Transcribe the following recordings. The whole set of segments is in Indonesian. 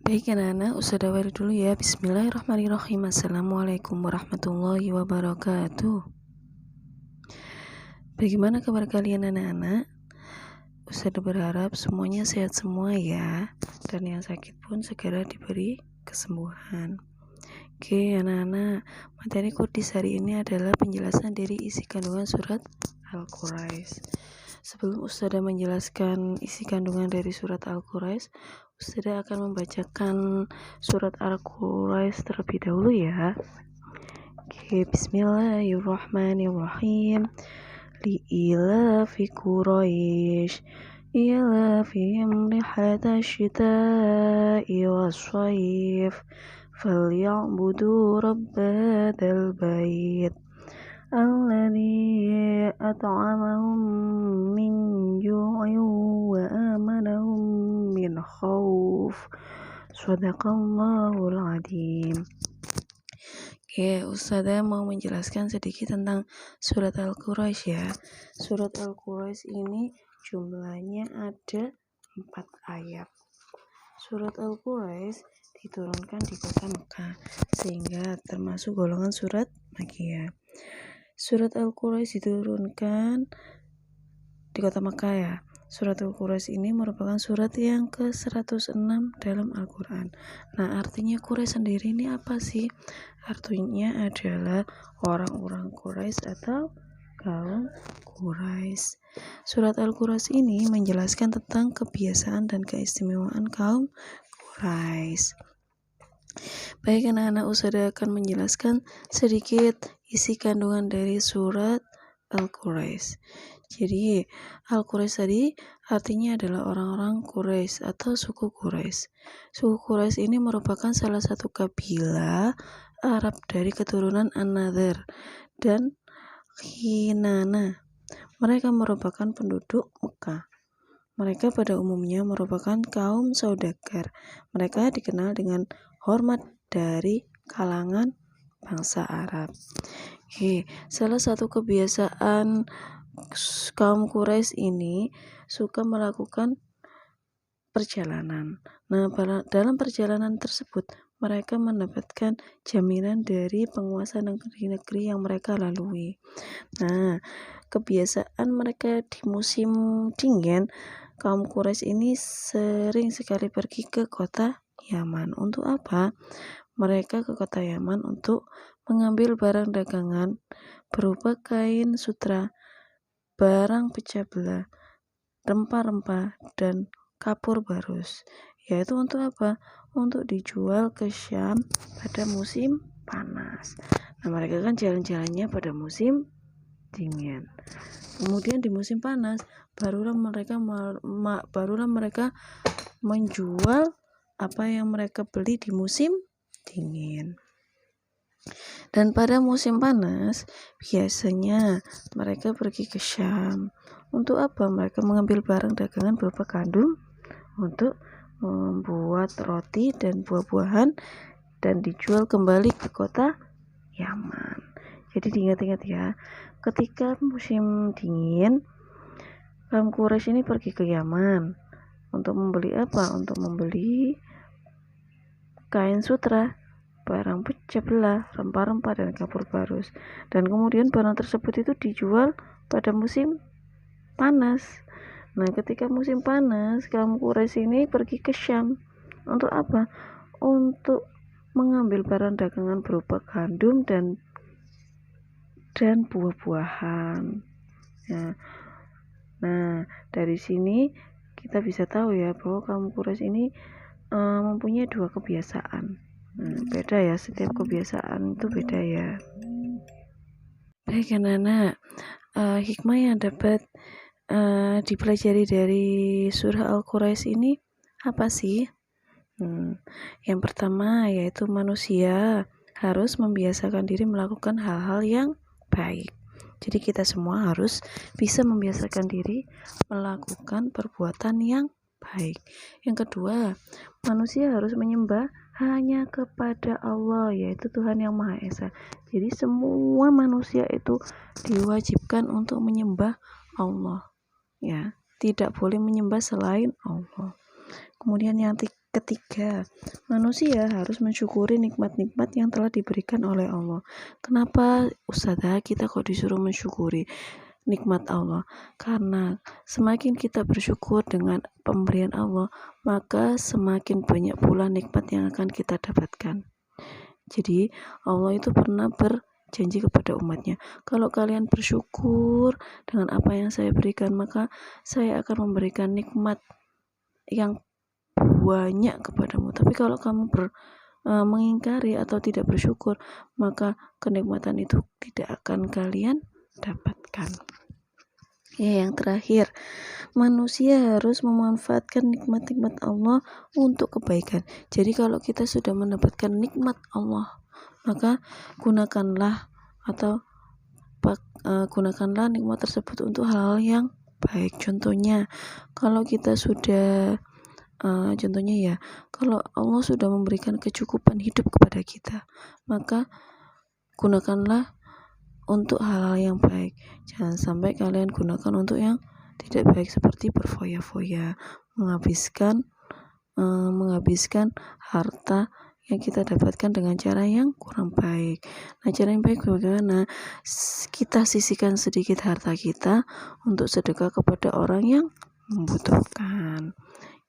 Baik anak-anak, Ustazah awali dulu ya. Bismillahirrahmanirrahim. Assalamualaikum warahmatullahi wabarakatuh. Bagaimana kabar kalian anak-anak? Ustazah berharap semuanya sehat semua ya, dan yang sakit pun segera diberi kesembuhan. Oke anak-anak, materi kudis hari ini adalah penjelasan dari isi kandungan surat Al-Quraisy. Sebelum Ustazah menjelaskan isi kandungan dari surat Al-Quraisy, Ustazah akan membacakan surat Al-Quraisy terlebih dahulu ya. Oke, bismillahirrahmanirrahim. Li'ilafi Quraisy ilafihim rihlata syita'i was-sayf falyabudu rabba hadzal bait alladzi at'amahum min ju'in wa amanahum min khauf. Shadaqallahul adzim. Oke, Ustazah mau menjelaskan sedikit tentang surat Al-Quraisy ya. Surat Al-Quraisy ini jumlahnya ada 4 ayat. Surat Al-Quraisy diturunkan di kota Mekah, sehingga termasuk golongan surat Makkiyah. Surat Al-Quraisy diturunkan di kota Mekah ya. Surat Al-Quraisy ini merupakan surat yang ke-106 dalam Al-Quran. Nah, artinya Quraisy sendiri ini apa sih? Artinya adalah orang-orang Quraisy atau kaum Quraisy. Surat Al-Quraisy ini menjelaskan tentang kebiasaan dan keistimewaan kaum Quraisy. Baik anak-anak, Ustazah akan menjelaskan sedikit isi kandungan dari surat Al-Quraisy. Jadi Al-Quraisy tadi artinya adalah orang-orang Quraisy atau suku Quraisy. Suku Quraisy ini merupakan salah satu kabilah Arab dari keturunan An-Nadhr dan Kinana. Mereka merupakan penduduk Mekah. Mereka pada umumnya merupakan kaum saudagar. Mereka dikenal dengan hormat dari kalangan bangsa Arab. Salah satu kebiasaan kaum Quraisy ini suka melakukan perjalanan. Nah, dalam perjalanan tersebut mereka mendapatkan jaminan dari penguasa negeri-negeri yang mereka lalui. Nah, kebiasaan mereka di musim dingin, kaum Quraisy ini sering sekali pergi ke kota Yaman. Untuk apa? Mereka ke kota Yaman untuk mengambil barang dagangan berupa kain sutra, barang pecah belah, rempah-rempah, dan kapur barus. Yaitu untuk apa? Untuk dijual ke Syam pada musim panas. Nah, mereka kan jalan-jalannya pada musim dingin. Kemudian di musim panas barulah mereka menjual apa yang mereka beli di musim dingin. Dan pada musim panas biasanya mereka pergi ke Syam. Untuk apa? Mereka mengambil barang dagangan berupa gandum untuk membuat roti dan buah-buahan dan dijual kembali ke kota Yaman. Jadi diingat-ingat ya, ketika musim dingin kaum Quraisy ini pergi ke Yaman untuk membeli apa? Untuk membeli kain sutra, barang pecah belah, rempah-rempah, dan kapur barus. Dan kemudian barang tersebut itu dijual pada musim panas. Nah, ketika musim panas, kaum Quraisy ini pergi ke Syam. Untuk apa? Untuk mengambil barang dagangan berupa gandum dan buah-buahan. Nah, dari sini kita bisa tahu ya bahwa kaum Quraisy ini mempunyai 2 kebiasaan. Beda ya, setiap kebiasaan itu beda ya. Baik anak-anak, hikmah yang dapat dipelajari dari surah Al-Quraisy ini apa sih? Yang pertama yaitu manusia harus membiasakan diri melakukan hal-hal yang baik. Jadi kita semua harus bisa membiasakan diri melakukan perbuatan yang baik. Yang kedua, manusia harus menyembah hanya kepada Allah, yaitu Tuhan yang Maha Esa. Jadi semua manusia itu diwajibkan untuk menyembah Allah, ya, tidak boleh menyembah selain Allah. Kemudian yang Ketiga, manusia harus mensyukuri nikmat-nikmat yang telah diberikan oleh Allah. Kenapa Ustazah kita kok disuruh mensyukuri nikmat Allah? Karena semakin kita bersyukur dengan pemberian Allah, maka semakin banyak pula nikmat yang akan kita dapatkan. Jadi Allah itu pernah berjanji kepada umatnya, kalau kalian bersyukur dengan apa yang saya berikan, maka saya akan memberikan nikmat yang banyak kepadamu. Tapi kalau kamu mengingkari atau tidak bersyukur, maka kenikmatan itu tidak akan kalian dapatkan. Yang terakhir, manusia harus memanfaatkan nikmat-nikmat Allah untuk kebaikan. Jadi kalau kita sudah mendapatkan nikmat Allah, maka gunakanlah nikmat tersebut untuk hal-hal yang baik. Contohnya, kalau kita sudah kalau Allah sudah memberikan kecukupan hidup kepada kita, maka gunakanlah untuk hal-hal yang baik. Jangan sampai kalian gunakan untuk yang tidak baik, seperti berfoya-foya, menghabiskan harta yang kita dapatkan dengan cara yang kurang baik. Nah, cara yang baik bagaimana? Kita sisihkan sedikit harta kita untuk sedekah kepada orang yang membutuhkan.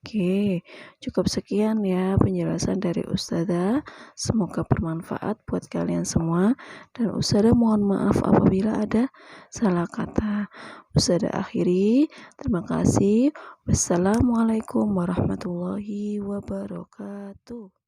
Oke, cukup sekian ya penjelasan dari Ustazah. Semoga bermanfaat buat kalian semua. Dan Ustazah mohon maaf apabila ada salah kata. Ustazah akhiri. Terima kasih. Wassalamualaikum warahmatullahi wabarakatuh.